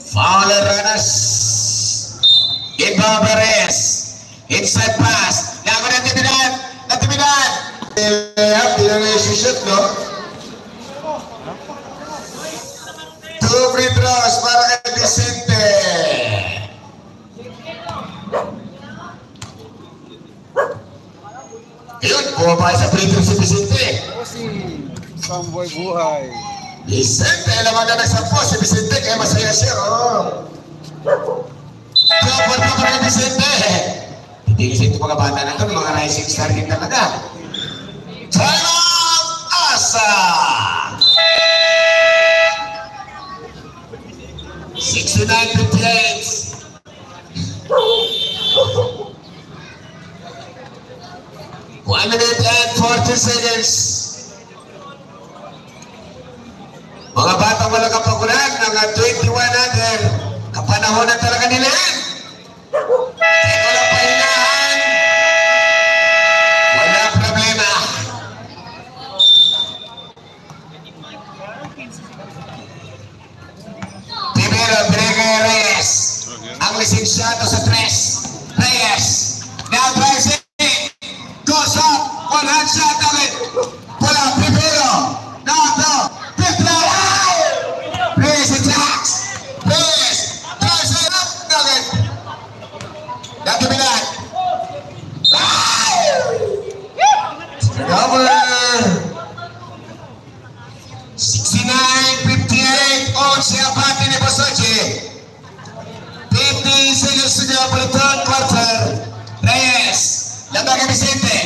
Fowler runners. Ibabares. Inside pass. Lago Natividad. Natividad. Di na shoot, no? 2 free throws para kay Vicente. Ayun, bumaba sa free throw si Vicente. Samboy buhay. Vicente, alam mo na nagsampo si Vicente, kaya masaya siya, oh. Double pa kay Vicente. Hindi kasi ito mga bata na ito, mga rising star din talaga. Time out, Asa! 69-58. 1 minute and 40 seconds. Mga batang walang kapaguran ng 21 under. Kapanahon na talaga nila yan. Kaya walang pahinahan. Wala problema. Primero, Brega Reyes. Ang lisensyado sa 3. Reyes. Now drives it. Goes up. One hand shot agad. Pula, primero. Now the fifth round. Reyes attacks. Reyes. Drives it up. Agad. Natividad. Turnover. 69-58. 11 ang bati ni Bosoche. 15 seconds to go for the third quarter. Reyes. Labang kay Vicente.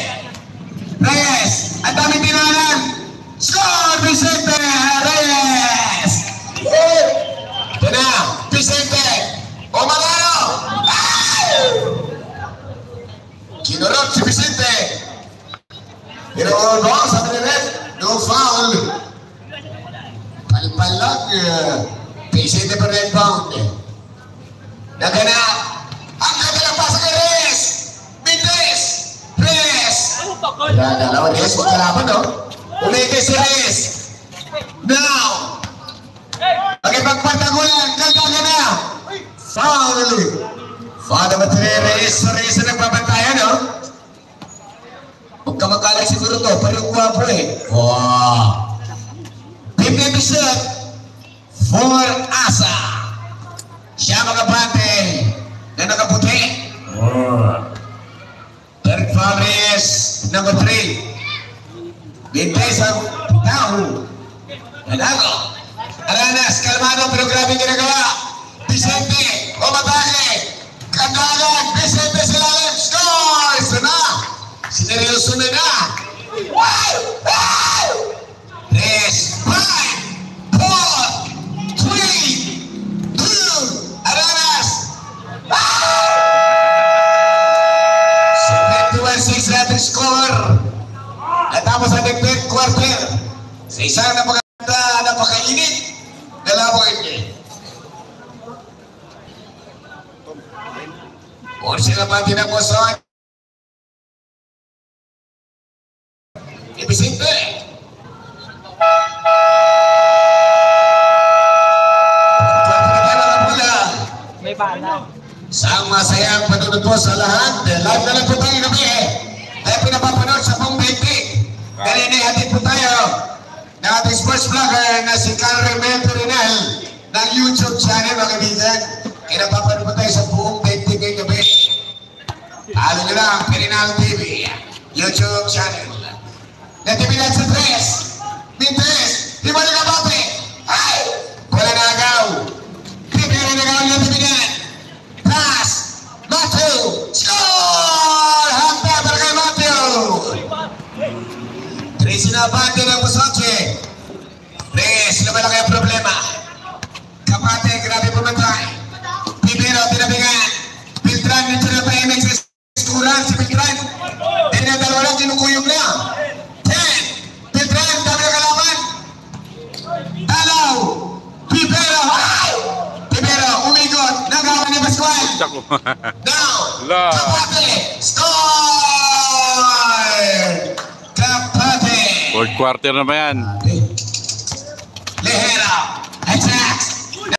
Reyes. Ang dami tinanan. Score, Vicente. Reyes. Ito na. Vicente. Umalano. Kinurot si Vicente. Pero no, sabi ni Red, no foul. Palipal lang. Vicente per rebound. Naganap. Ang kagalang pasa kay Reyes. Mintes. Reyes. Dalawa Reyes. Huwag kalaban, no? Umike si Reyes. Now. Pagkipagpatagulan. Kagaga na. Foul. Foul naman si Reyes. So Reyes na nagbabantayan, no? Huwag ka makalag siguro to. Pero guwapo eh. Wow. 50% for Asa. Siya mga bate na nakaputi. Derek Flores, number 3. Bintes ang Tahu. Nalago. Aranas, kalmado pero grabe ginagawa. Vicente, umatake. Kandagan, Vicente silalim. Score! Ito na. Sineryoso na na. Wow! Wow! 3, 5, 4, 3, 2, Aranas! 71-6 natin score. Natapos ang third quarter. Sa isang napaganda, napakainit na laban niya. Or sila pa tinapuson. Vicente. May bala. Sang masayang panunod po sa lahat. Live na lang po tayo gabi eh. Tayo pinapapanood sa Pong Bigtig. Kanina hatid po tayo ng ating sports vlogger na si Carl Rinal ng YouTube channel mga kaibigan. Kaya napapanood po tayo sa Pong Bigtig ngayong gabi. Talo nyo lang, Rinal TV, YouTube channel. Natividad sa 3. Mintes. Di ba nagabate? Ay! Wala na agaw. Primero nagaw ang Natividad. Pass. Matthew. Score! Handa para kay Matthew. 3 sinabante ng Bosoche. Reyes, lumalaki ang problema. Kapate, grabe pumatay. Primero, tinabingan. Piltran, nito na pa image sa skulan. Si Piltran. Then ang dalawa lang, kinukuyog na. Piltran, dami na kalaban. Talaw. Pipero. Pipero, umigot. Nagawa ni Pascual. Now, Kapate. Score! Kapate. Fourth quarter na ba yan?